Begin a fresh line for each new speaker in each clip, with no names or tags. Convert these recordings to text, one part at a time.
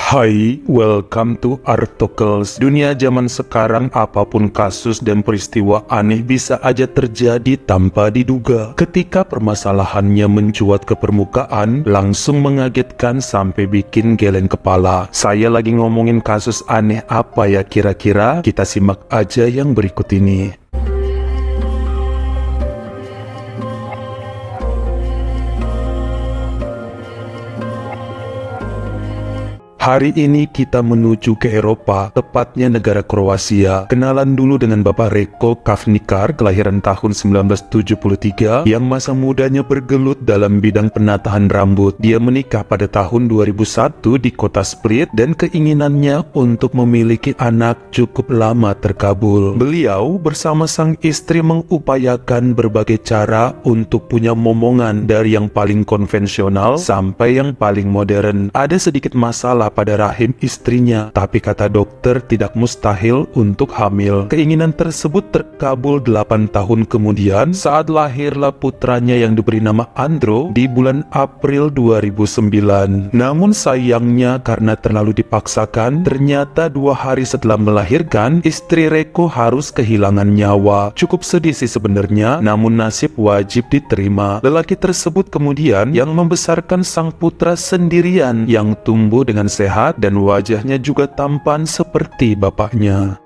Hai, welcome to Artocles. Dunia zaman sekarang, apapun kasus dan peristiwa aneh bisa aja terjadi tanpa diduga. Ketika permasalahannya mencuat ke permukaan, langsung mengagetkan sampai bikin geleng kepala. Saya lagi ngomongin kasus aneh apa ya kira-kira? Kita simak aja yang berikut ini. Hari ini kita menuju ke Eropa, tepatnya negara Kroasia. Kenalan dulu dengan Bapak Reko Kavnikar, kelahiran tahun 1973, yang masa mudanya bergelut dalam bidang penataan rambut. Dia menikah pada tahun 2001 di kota Split dan keinginannya untuk memiliki anak cukup lama terkabul. Beliau bersama sang istri mengupayakan berbagai cara untuk punya momongan dari yang paling konvensional sampai yang paling modern. Ada sedikit masalah pada rahim istrinya, tapi kata dokter tidak mustahil untuk hamil. Keinginan tersebut terkabul 8 tahun kemudian saat lahirlah putranya yang diberi nama Andro di bulan April 2009. Namun sayangnya karena terlalu dipaksakan, ternyata 2 hari setelah melahirkan, istri Reko harus kehilangan nyawa. Cukup sedih sih sebenarnya, namun nasib wajib diterima. Lelaki tersebut kemudian yang membesarkan sang putra sendirian yang tumbuh dengan sehat dan wajahnya juga tampan seperti bapaknya.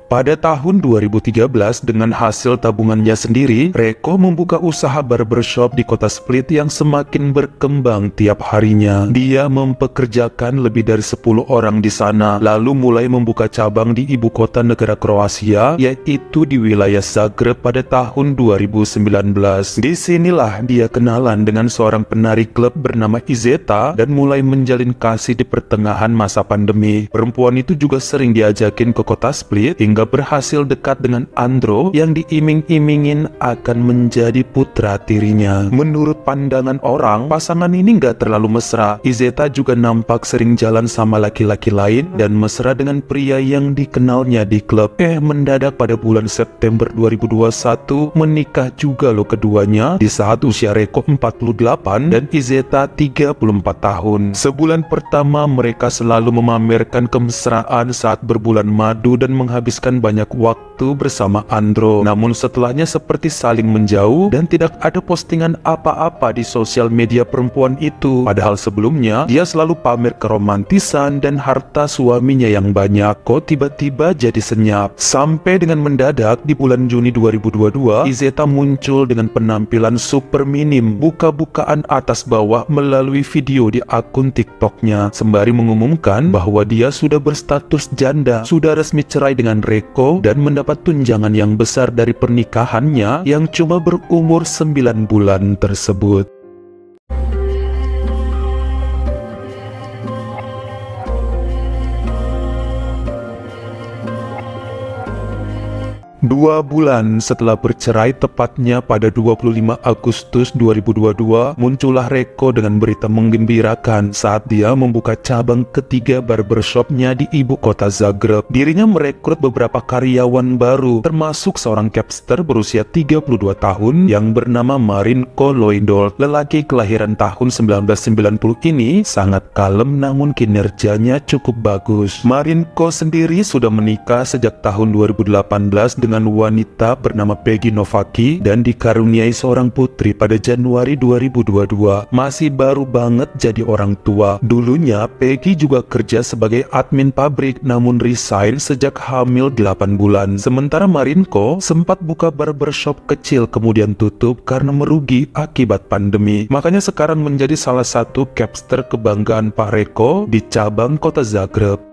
Pada tahun 2013, dengan hasil tabungannya sendiri, Reko membuka usaha barbershop di kota Split yang semakin berkembang tiap harinya. Dia mempekerjakan lebih dari 10 orang di sana, lalu mulai membuka cabang di ibu kota negara Kroasia, yaitu di wilayah Zagreb pada tahun 2019. Disinilah dia kenalan dengan seorang penari klub bernama Izeta dan mulai menjalin kasih di pertengahan masa pandemi. Perempuan itu juga sering diajakin ke kota Split hingga berhasil dekat dengan Andro yang diiming-imingin akan menjadi putra tirinya. Menurut pandangan orang, pasangan ini nggak terlalu mesra. Izeta juga nampak sering jalan sama laki-laki lain dan mesra dengan pria yang dikenalnya di klub. Mendadak pada bulan September 2021 menikah juga loh keduanya di saat usia Reko 48 dan Izeta 34 tahun. Sebulan pertama mereka selalu memamerkan kemesraan saat berbulan madu dan menghabiskan banyak waktu bersama Andro. Namun setelahnya seperti saling menjauh dan tidak ada postingan apa-apa di sosial media perempuan itu. Padahal sebelumnya dia selalu pamer keromantisan dan harta suaminya yang banyak. Kok tiba-tiba jadi senyap? Sampai dengan mendadak di bulan Juni 2022, Izeta muncul dengan penampilan super minim, buka-bukaan atas bawah melalui video di akun TikToknya, sembari mengumumkan bahwa dia sudah berstatus janda, sudah resmi cerai dengan Reko dan mendapat tunjangan yang besar dari pernikahannya yang cuma berumur 9 bulan tersebut. Dua bulan setelah bercerai, tepatnya pada 25 Agustus 2022, muncullah Reko dengan berita menggembirakan saat dia membuka cabang ketiga barbershopnya di ibu kota Zagreb. Dirinya merekrut beberapa karyawan baru, termasuk seorang capster berusia 32 tahun yang bernama Marinko Loidol. Lelaki kelahiran tahun 1990 ini sangat kalem namun kinerjanya cukup bagus. Marinko sendiri sudah menikah sejak tahun 2018 dengan wanita bernama Peggy Novaki dan dikaruniai seorang putri pada Januari 2022. Masih baru banget jadi orang tua. Dulunya Peggy juga kerja sebagai admin pabrik namun resign sejak hamil 8 bulan. Sementara Marinko sempat buka barbershop kecil kemudian tutup karena merugi akibat pandemi. Makanya sekarang menjadi salah satu capster kebanggaan Pak Reko di cabang kota Zagreb.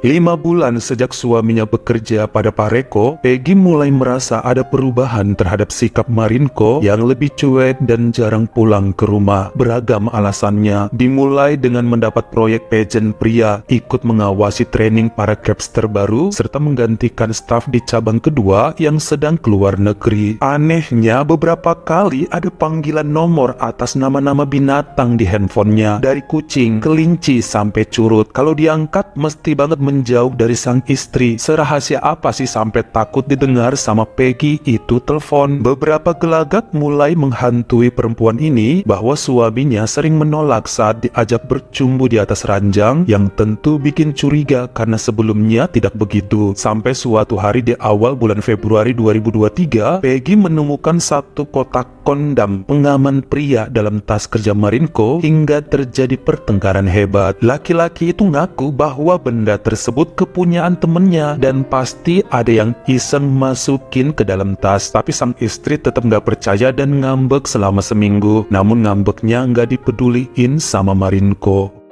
5 bulan sejak suaminya bekerja pada Pak Reko, Peggy mulai merasa ada perubahan terhadap sikap Marinko yang lebih cuek dan jarang pulang ke rumah. Beragam alasannya, dimulai dengan mendapat proyek pageant pria, ikut mengawasi training para capster baru, serta menggantikan staf di cabang kedua yang sedang keluar negeri. Anehnya, beberapa kali ada panggilan nomor atas nama-nama binatang di handphonenya, dari kucing, kelinci, sampai curut. Kalau diangkat, mesti banget menjauh dari sang istri. Serahasia apa sih sampai takut didengar sama Peggy itu telepon? Beberapa gelagat mulai menghantui perempuan ini bahwa suaminya sering menolak saat diajak bercumbu di atas ranjang, yang tentu bikin curiga karena sebelumnya tidak begitu. Sampai suatu hari di awal bulan Februari 2023, Peggy menemukan satu kotak kondom pengaman pria dalam tas kerja Marinko hingga terjadi pertengkaran hebat. Laki-laki itu ngaku bahwa benda tersebut kepunyaan temennya dan pasti ada yang iseng masukin ke dalam tas, tapi sang istri tetap nggak percaya dan ngambek selama seminggu. Namun ngambeknya nggak dipeduliin sama Marinko.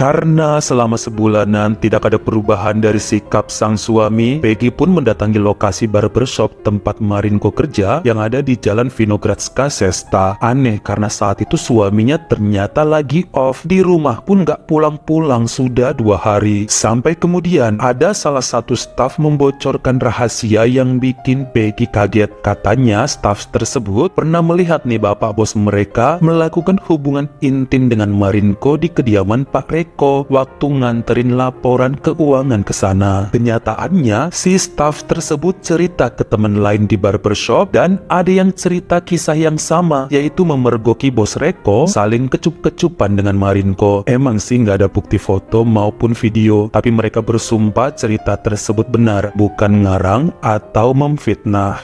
Karena selama sebulanan tidak ada perubahan dari sikap sang suami, Peggy pun mendatangi lokasi barbershop tempat Marinko kerja yang ada di Jalan Vinogradska Cesta. Aneh karena saat itu suaminya ternyata lagi off, di rumah pun gak pulang-pulang sudah 2 hari. Sampai kemudian ada salah satu staf membocorkan rahasia yang bikin Peggy kaget. Katanya staf tersebut pernah melihat nih bapak bos mereka melakukan hubungan intim dengan Marinko di kediaman Pak Reko waktu nganterin laporan keuangan ke sana. Kenyataannya, si staf tersebut cerita ke teman lain di barbershop dan ada yang cerita kisah yang sama, yaitu memergoki bos Reko saling kecup-kecupan dengan Marinko. Emang sih nggak ada bukti foto maupun video, tapi mereka bersumpah cerita tersebut benar, bukan ngarang atau memfitnah.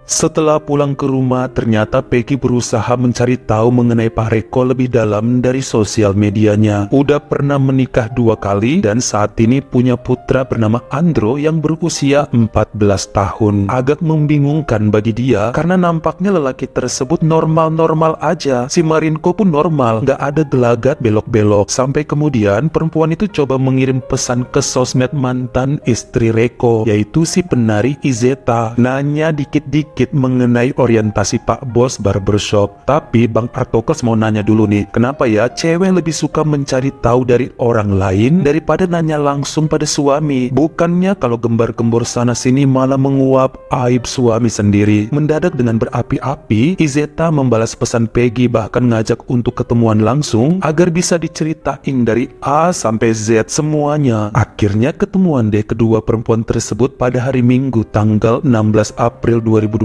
Setelah pulang ke rumah, ternyata Peggy berusaha mencari tahu mengenai Pak Reko lebih dalam dari sosial medianya. Udah pernah menikah 2 kali dan saat ini punya putra bernama Andro yang berusia 14 tahun. Agak membingungkan bagi dia karena nampaknya lelaki tersebut normal-normal aja. Si Marinko pun normal, gak ada gelagat belok-belok. Sampai kemudian perempuan itu coba mengirim pesan ke sosmed mantan istri Reko, yaitu si penari Izeta. Nanya dikit-dikit mengenai orientasi Pak Bos barbershop. Tapi Bang Artokles mau nanya dulu nih, kenapa ya cewek lebih suka mencari tahu dari orang lain daripada nanya langsung pada suami? Bukannya kalau gembar-gembor sana sini malah menguap aib suami sendiri. Mendadak dengan berapi-api, Izeta membalas pesan Peggy, bahkan ngajak untuk ketemuan langsung agar bisa diceritain dari A sampai Z semuanya. Akhirnya ketemuan deh kedua perempuan tersebut pada hari Minggu tanggal 16 April 2023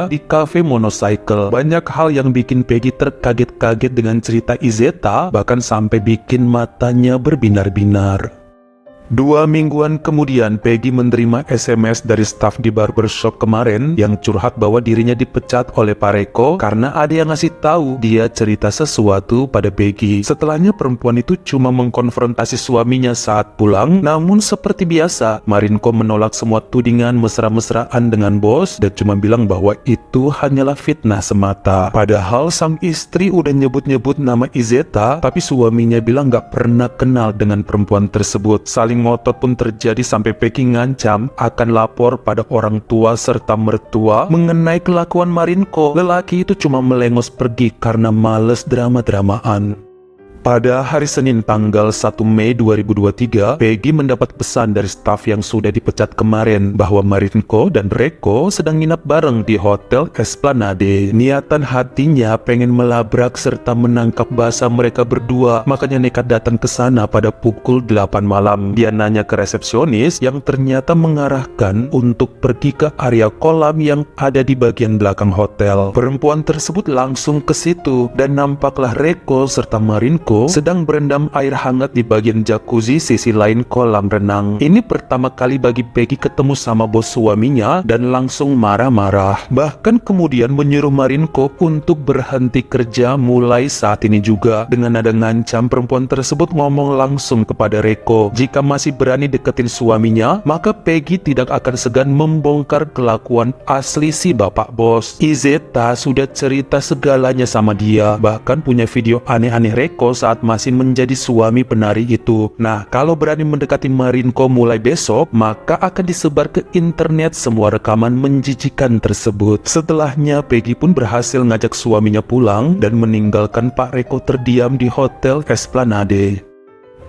di Cafe Monocycle. Banyak hal yang bikin Peggy terkaget-kaget dengan cerita Izeta, bahkan sampai bikin matanya berbinar-binar. 2 mingguan kemudian, Peggy menerima SMS dari staf di barbershop kemarin yang curhat bahwa dirinya dipecat oleh Pak Reko karena ada yang ngasih tahu dia cerita sesuatu pada Peggy. Setelahnya perempuan itu cuma mengkonfrontasi suaminya saat pulang, namun seperti biasa, Marinko menolak semua tudingan mesra-mesraan dengan bos dan cuma bilang bahwa itu hanyalah fitnah semata. Padahal sang istri udah nyebut-nyebut nama Izeta, tapi suaminya bilang gak pernah kenal dengan perempuan tersebut. Saling ngotot pun terjadi sampai Peggy ngancam akan lapor pada orang tua serta mertua mengenai kelakuan Marinko. Lelaki itu cuma melengos pergi karena males drama-dramaan. Pada hari Senin tanggal 1 Mei 2023, Peggy mendapat pesan dari staf yang sudah dipecat kemarin bahwa Marinko dan Reko sedang nginap bareng di Hotel Esplanade. Niatan hatinya pengen melabrak serta menangkap basah mereka berdua, makanya nekat datang ke sana pada pukul 8 malam. Dia nanya ke resepsionis yang ternyata mengarahkan untuk pergi ke area kolam yang ada di bagian belakang hotel. Perempuan tersebut langsung ke situ dan nampaklah Reko serta Marinko sedang berendam air hangat di bagian jacuzzi sisi lain kolam renang. Ini pertama kali bagi Peggy ketemu sama bos suaminya dan langsung marah-marah. Bahkan kemudian menyuruh Marinko untuk berhenti kerja mulai saat ini juga. Dengan nada ngancam, perempuan tersebut ngomong langsung kepada Reko, jika masih berani deketin suaminya, maka Peggy tidak akan segan membongkar kelakuan asli si bapak bos. Izeta sudah cerita segalanya sama dia, bahkan punya video aneh-aneh Reko saat masih menjadi suami penari itu. Nah, kalau berani mendekati Marinko mulai besok, maka akan disebar ke internet semua rekaman menjijikan tersebut. Setelahnya, Peggy pun berhasil ngajak suaminya pulang dan meninggalkan Pak Reko terdiam di Hotel Esplanade.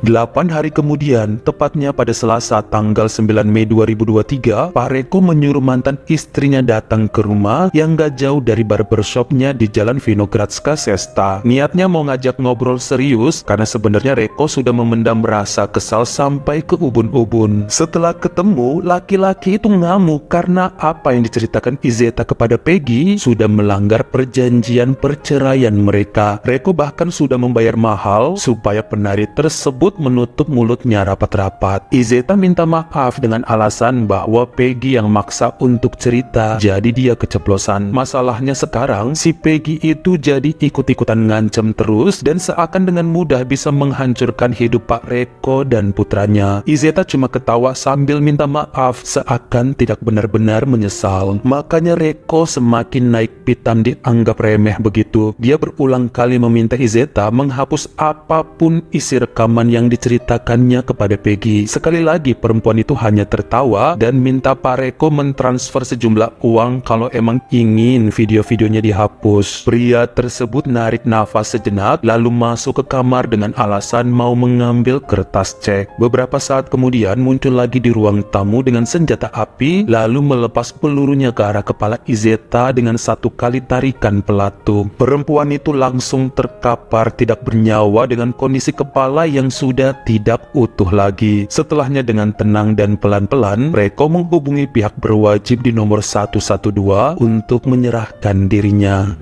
8 hari kemudian, tepatnya pada Selasa tanggal 9 Mei 2023, Pak Reko menyuruh mantan istrinya datang ke rumah yang gak jauh dari barbershopnya di Jalan Vinogradska Cesta. Niatnya mau ngajak ngobrol serius karena sebenarnya Reko sudah memendam rasa kesal sampai ke ubun-ubun. Setelah ketemu, laki-laki itu ngamuk karena apa yang diceritakan Izeta kepada Peggy sudah melanggar perjanjian perceraian mereka. Reko bahkan sudah membayar mahal supaya penari tersebut menutup mulutnya rapat-rapat. Izeta minta maaf dengan alasan bahwa Peggy yang maksa untuk cerita, jadi dia keceplosan. Masalahnya sekarang si Peggy itu jadi ikut-ikutan ngancem terus dan seakan dengan mudah bisa menghancurkan hidup Pak Reko dan putranya. Izeta cuma ketawa sambil minta maaf seakan tidak benar-benar menyesal. Makanya Reko semakin naik pitam dianggap remeh begitu. Dia berulang kali meminta Izeta menghapus apapun isi rekaman yang diceritakannya kepada Peggy. Sekali lagi perempuan itu hanya tertawa dan minta Pak Reko mentransfer sejumlah uang kalau emang ingin video-videonya dihapus. Pria tersebut narik nafas sejenak lalu masuk ke kamar dengan alasan mau mengambil kertas cek. Beberapa saat kemudian muncul lagi di ruang tamu dengan senjata api lalu melepas pelurunya ke arah kepala Izeta dengan satu kali tarikan pelatuk. Perempuan itu langsung terkapar tidak bernyawa dengan kondisi kepala yang sudah tidak utuh lagi. Setelahnya dengan tenang dan pelan-pelan, Reko menghubungi pihak berwajib di nomor 112 untuk menyerahkan dirinya.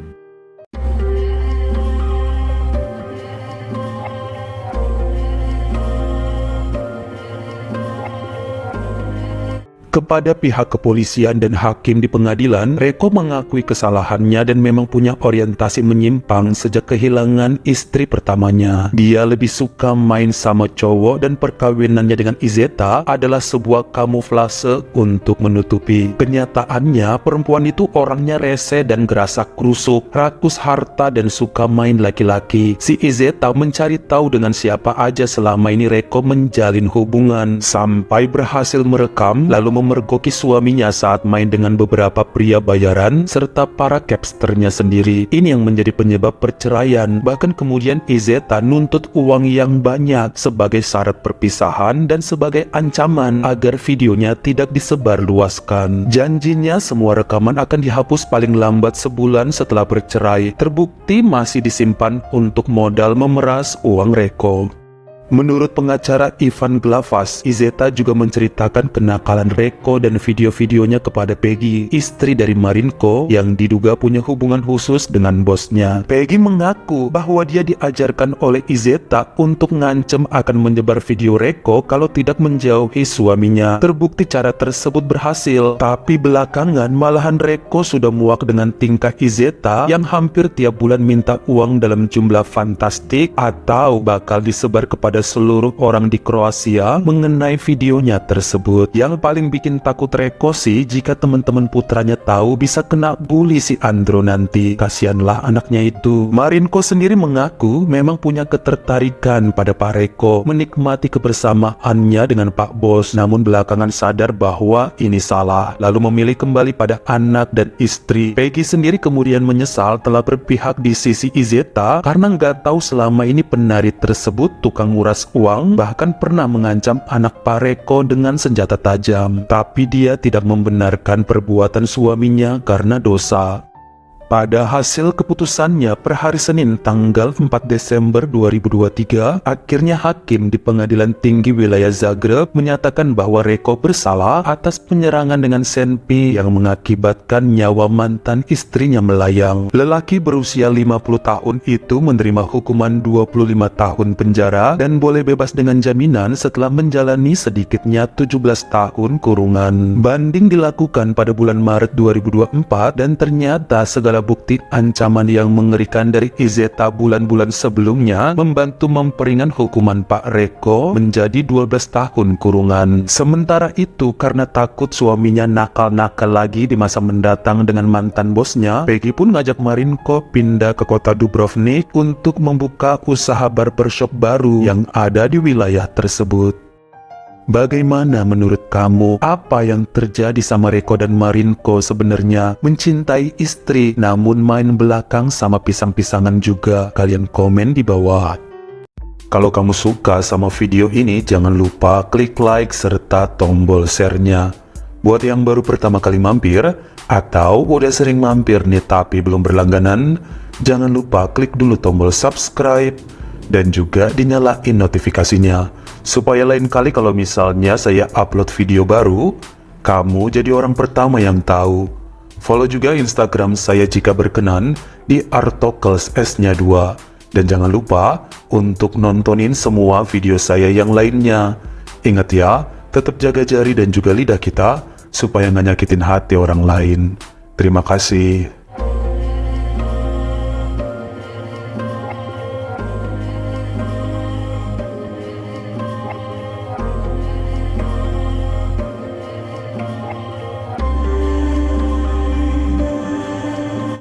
Kepada pihak kepolisian dan hakim di pengadilan, Reko mengakui kesalahannya dan memang punya orientasi menyimpang sejak kehilangan istri pertamanya. Dia lebih suka main sama cowok dan perkawinannya dengan Izeta adalah sebuah kamuflase untuk menutupi. Kenyataannya, perempuan itu orangnya rese dan gerasak krusuk, rakus harta dan suka main laki-laki. Si Izeta mencari tahu dengan siapa aja selama ini Reko menjalin hubungan, sampai berhasil merekam lalu memergoki suaminya saat main dengan beberapa pria bayaran serta para capsternya sendiri. Ini yang menjadi penyebab perceraian. Bahkan kemudian Izeta nuntut uang yang banyak sebagai syarat perpisahan dan sebagai ancaman agar videonya tidak disebarluaskan. Janjinya semua rekaman akan dihapus paling lambat sebulan setelah bercerai. Terbukti masih disimpan untuk modal memeras uang Reko. Menurut pengacara Ivan Glavas, Izeta juga menceritakan kenakalan Reko dan video-videonya kepada Peggy, istri dari Marinko yang diduga punya hubungan khusus dengan bosnya. Peggy mengaku bahwa dia diajarkan oleh Izeta untuk ngancem akan menyebar video Reko kalau tidak menjauhi suaminya. Terbukti cara tersebut berhasil, tapi belakangan malahan Reko sudah muak dengan tingkah Izeta yang hampir tiap bulan minta uang dalam jumlah fantastik atau bakal disebar kepada seluruh orang di Kroasia mengenai videonya tersebut. Yang paling bikin takut Reko sih jika teman-teman putranya tahu bisa kena bully si Andro nanti. Kasianlah anaknya itu. Marinko sendiri mengaku memang punya ketertarikan pada Pak Reko, menikmati kebersamaannya dengan Pak Bos, namun belakangan sadar bahwa ini salah, lalu memilih kembali pada anak dan istri. Peggy sendiri kemudian menyesal telah berpihak di sisi Izeta karena nggak tahu selama ini penari tersebut tukang nguras uang, bahkan pernah mengancam anak Pak Reko dengan senjata tajam. Tapi dia tidak membenarkan perbuatan suaminya karena dosa. Pada hasil keputusannya per hari Senin tanggal 4 Desember 2023, akhirnya hakim di Pengadilan Tinggi Wilayah Zagreb menyatakan bahwa Reko bersalah atas penyerangan dengan senpi yang mengakibatkan nyawa mantan istrinya melayang. Lelaki berusia 50 tahun itu menerima hukuman 25 tahun penjara dan boleh bebas dengan jaminan setelah menjalani sedikitnya 17 tahun kurungan. Banding dilakukan pada bulan Maret 2024 dan ternyata segala bukti ancaman yang mengerikan dari Izeta bulan-bulan sebelumnya membantu memperingan hukuman Pak Reko menjadi 12 tahun kurungan. Sementara itu, karena takut suaminya nakal-nakal lagi di masa mendatang dengan mantan bosnya, Peggy pun ngajak Marinko pindah ke kota Dubrovnik untuk membuka usaha barbershop baru yang ada di wilayah tersebut. Bagaimana menurut kamu? Apa yang terjadi sama Reko dan Marinko sebenarnya? Mencintai istri namun main belakang sama pisang-pisangan juga? Kalian komen di bawah. Kalau kamu suka sama video ini, jangan lupa klik like serta tombol share-nya. Buat yang baru pertama kali mampir, atau udah sering mampir nih tapi belum berlangganan, jangan lupa klik dulu tombol subscribe dan juga dinyalain notifikasinya, supaya lain kali kalau misalnya saya upload video baru, kamu jadi orang pertama yang tahu. Follow juga Instagram saya jika berkenan di Artokels S-nya 2. Dan jangan lupa untuk nontonin semua video saya yang lainnya. Ingat ya, tetap jaga jari dan juga lidah kita supaya nggak nyakitin hati orang lain. Terima kasih.